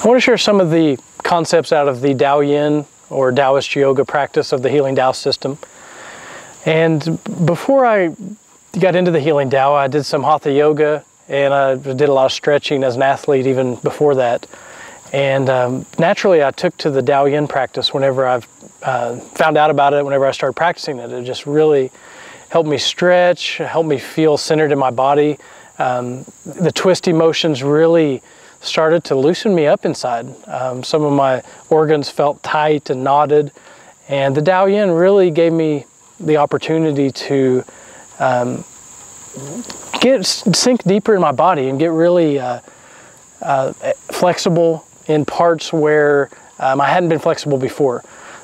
I want to share some of the concepts out of the Tao Yin or Taoist yoga practice of the Healing Tao system. And before I got into the Healing Tao, I did some Hatha yoga, and I did a lot of stretching as an athlete even before that. And naturally I took to the Tao Yin practice whenever I've found out about it, whenever I started practicing it. It just really helped me stretch, helped me feel centered in my body. The twisty motions really started to loosen me up inside. Some of my organs felt tight and knotted, and the Tao Yin really gave me the opportunity to sink deeper in my body and get really flexible in parts where I hadn't been flexible before.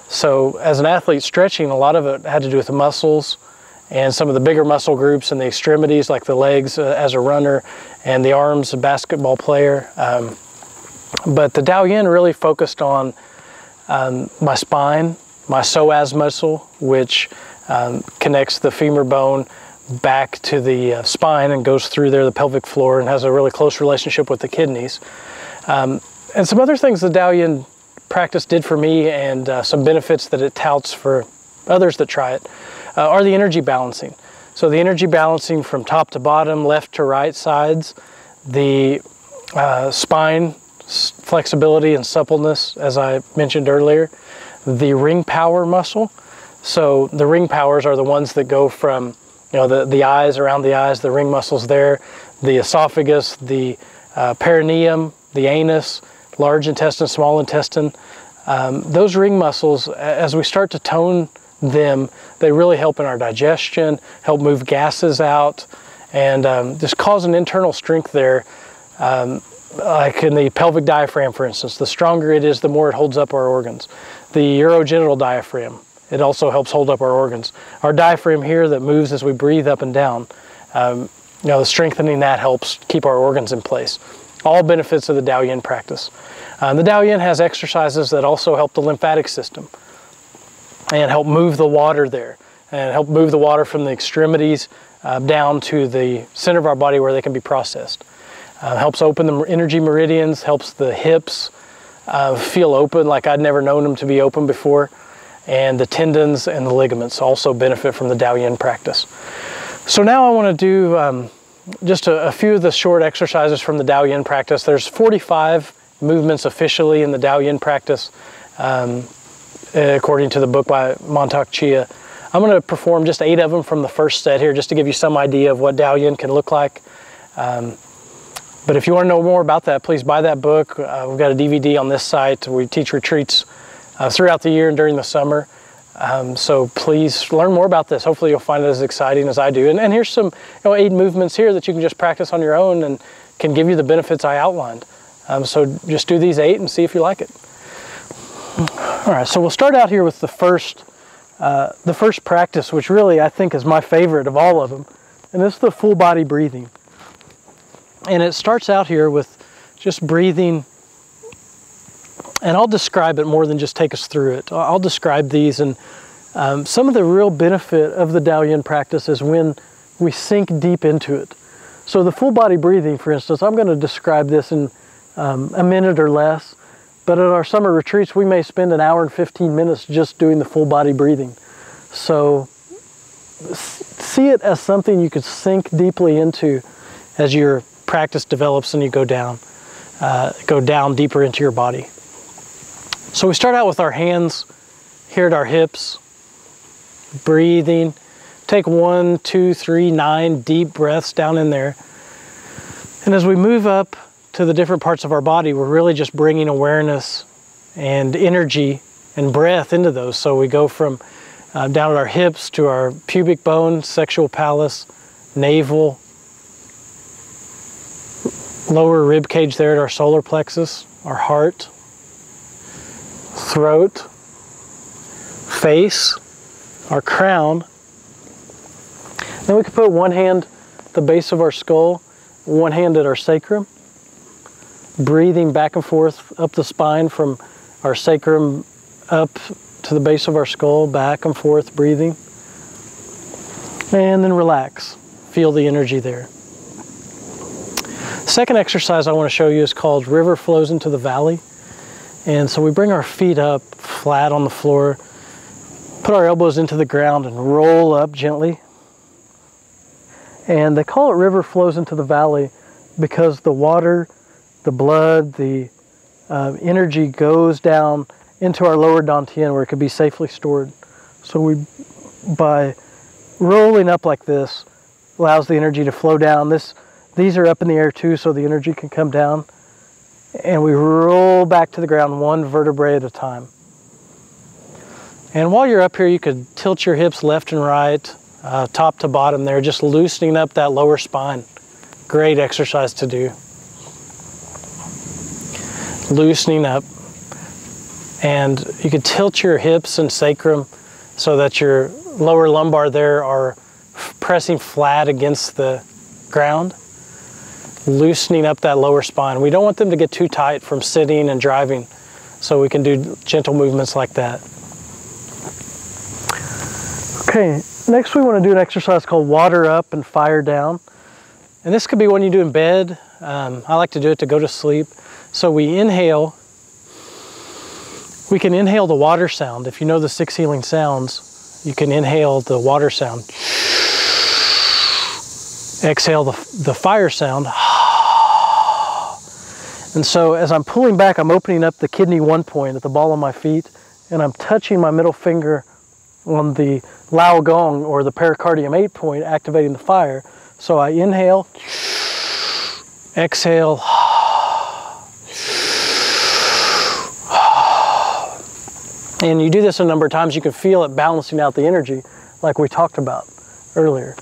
So as an athlete, stretching, a lot of it had to do with the muscles and some of the bigger muscle groups and the extremities, like the legs as a runner and the arms, a basketball player. But the Tao Yin really focused on my spine, my psoas muscle, which connects the femur bone back to the spine and goes through there, the pelvic floor, and has a really close relationship with the kidneys. And some other things the Tao Yin practice did for me, and some benefits that it touts for others that try it, are the energy balancing. So the energy balancing from top to bottom, left to right sides, the spine flexibility and suppleness, as I mentioned earlier, the ring power muscle. So the ring powers are the ones that go from, the eyes, around the eyes, the ring muscles there, the esophagus, the perineum, the anus, large intestine, small intestine. Those ring muscles, as we start to tone them, they really help in our digestion, help move gases out, and just cause an internal strength there. Like in the pelvic diaphragm, for instance, the stronger it is, the more it holds up our organs. The urogenital diaphragm, it also helps hold up our organs. Our diaphragm here that moves as we breathe up and down, the strengthening that helps keep our organs in place. All benefits of the Tao Yin practice. The Tao Yin has exercises that also help the lymphatic system and help move the water there, and help move the water from the extremities down to the center of our body where they can be processed. Helps open the energy meridians, helps the hips feel open like I'd never known them to be open before, and the tendons and the ligaments also benefit from the Tao Yin practice. So now I want to do just a few of the short exercises from the Tao Yin practice. There's 45 movements officially in the Tao Yin practice, according to the book by Montauk Chia. I'm going to perform just 8 of them from the first set here, just to give you some idea of what Tao Yin can look like. But if you want to know more about that, please buy that book. We've got a DVD on this site. We teach retreats throughout the year and during the summer. So please learn more about this. Hopefully you'll find it as exciting as I do. And here's some 8 movements here that you can just practice on your own and can give you the benefits I outlined. So just do these 8 and see if you like it. All right, so we'll start out here with the first practice, which really I think is my favorite of all of them. And this is the full body breathing. And it starts out here with just breathing. And I'll describe it more than just take us through it. I'll describe these, and some of the real benefit of the Tao Yin practice is when we sink deep into it. So the full body breathing, for instance, I'm going to describe this in a minute or less, but at our summer retreats we may spend an hour and 15 minutes just doing the full body breathing. So see it as something you could sink deeply into as your practice develops and you go down deeper into your body. So we start out with our hands here at our hips, breathing. Take 1, 2, 3, 9 deep breaths down in there. And as we move up to the different parts of our body, we're really just bringing awareness and energy and breath into those. So we go from down at our hips to our pubic bone, sexual palace, navel, lower rib cage there at our solar plexus, our heart, throat, face, our crown. Then we can put one hand at the base of our skull, one hand at our sacrum, breathing back and forth up the spine from our sacrum up to the base of our skull, back and forth breathing. And then relax. Feel the energy there. second exercise I want to show you is called River Flows into the Valley. And so we bring our feet up flat on the floor, put our elbows into the ground and roll up gently. And they call it River Flows into the Valley because the water, the blood, the energy goes down into our lower dantian where it could be safely stored. So by rolling up like this, allows the energy to flow down. These are up in the air too, so the energy can come down. And we roll back to the ground one vertebrae at a time. And while you're up here, you could tilt your hips left and right, top to bottom there, just loosening up that lower spine. Great exercise to do. Loosening up. And you could tilt your hips and sacrum so that your lower lumbar there are pressing flat against the ground, loosening up that lower spine. We don't want them to get too tight from sitting and driving, so we can do gentle movements like that. Okay, next we want to do an exercise called water up and fire down. And this could be one you do in bed. I like to do it to go to sleep. So we inhale. We can inhale the water sound. If you know the 6 healing sounds, you can inhale the water sound. Exhale the fire sound. And so as I'm pulling back, I'm opening up the kidney 1 point at the ball of my feet, and I'm touching my middle finger on the Lao Gong, or the pericardium 8 point, activating the fire. So I inhale, exhale, and you do this a number of times. You can feel it balancing out the energy like we talked about earlier.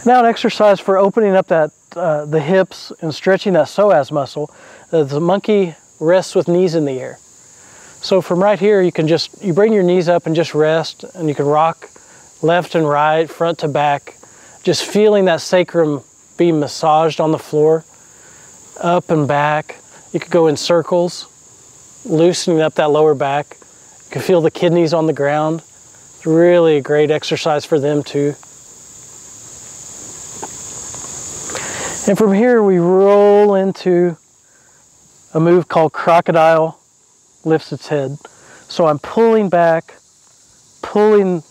Now an exercise for opening up that the hips and stretching that psoas muscle. The monkey rests with knees in the air. So from right here, you bring your knees up and just rest, and you can rock left and right, front to back, just feeling that sacrum being massaged on the floor, up and back. You could go in circles, loosening up that lower back. You can feel the kidneys on the ground. It's really a great exercise for them too. And from here, we roll into a move called Crocodile lifts its head. So I'm pulling back, pulling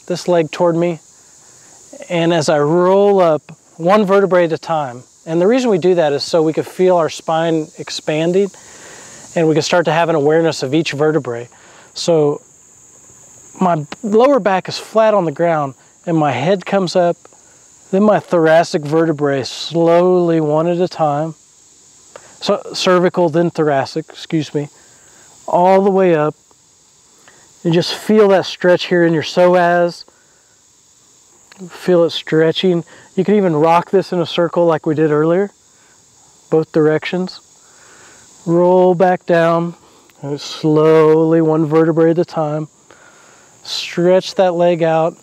this leg toward me, and as I roll up one vertebrae at a time. And the reason we do that is so we can feel our spine expanding, and we can start to have an awareness of each vertebrae. So my lower back is flat on the ground, and my head comes up, then my thoracic vertebrae slowly one at a time. So cervical, then thoracic, excuse me, all the way up. You just feel that stretch here in your psoas. Feel it stretching. You can even rock this in a circle like we did earlier, both directions. Roll back down, and slowly one vertebrae at a time. Stretch that leg out,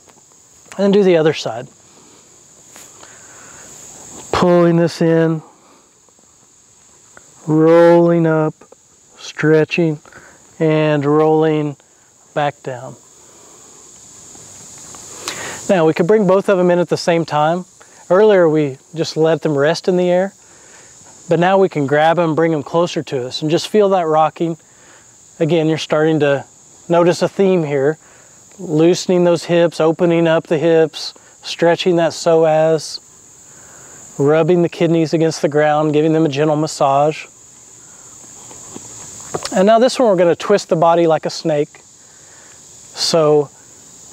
and do the other side. Pulling this in, rolling up, stretching, and rolling back down. Now we could bring both of them in at the same time. Earlier we just let them rest in the air, but now we can grab them, bring them closer to us, and just feel that rocking. Again, you're starting to notice a theme here. Loosening those hips, opening up the hips, stretching that psoas, rubbing the kidneys against the ground, giving them a gentle massage. And now this one, we're going to twist the body like a snake. So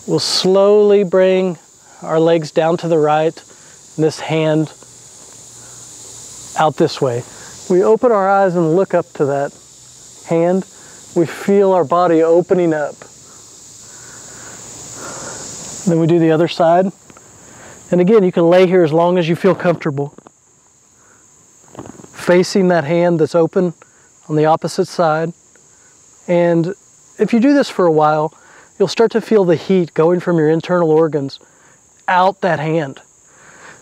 we'll slowly bring our legs down to the right, and this hand out this way. We open our eyes and look up to that hand. We feel our body opening up. Then we do the other side. And again, you can lay here as long as you feel comfortable, facing that hand that's open on the opposite side. And if you do this for a while, you'll start to feel the heat going from your internal organs out that hand.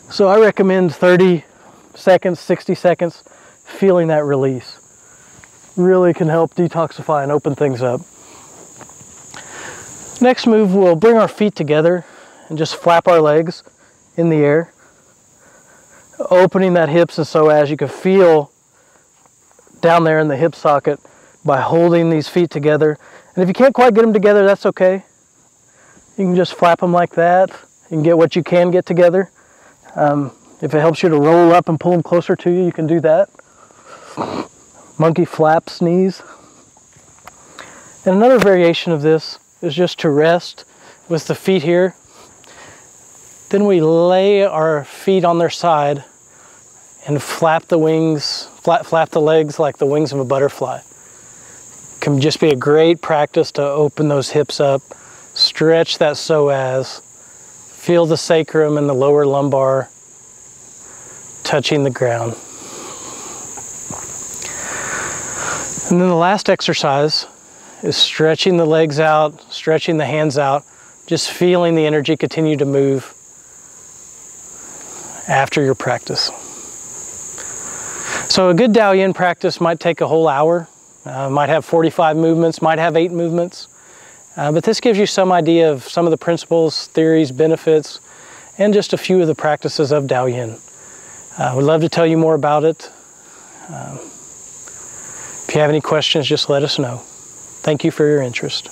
So I recommend 30 seconds, 60 seconds, feeling that release. Really can help detoxify and open things up. Next move, we'll bring our feet together and just flap our legs in the air. opening that hips and psoas. You can feel down there in the hip socket by holding these feet together. And if you can't quite get them together, that's okay. You can just flap them like that. You can get what you can get together. If it helps you to roll up and pull them closer to you, you can do that. Monkey flap sneeze. And another variation of this is just to rest with the feet here. Then we lay our feet on their side and flap the wings, flap the legs like the wings of a butterfly. Can just be a great practice to open those hips up, stretch that psoas, feel the sacrum and the lower lumbar touching the ground. And then the last exercise is stretching the legs out, stretching the hands out, just feeling the energy continue to move after your practice. So a good Dao Yin practice might take a whole hour, might have 45 movements, might have 8 movements, but this gives you some idea of some of the principles, theories, benefits, and just a few of the practices of Dao Yin. I would love to tell you more about it. If you have any questions, just let us know. Thank you for your interest.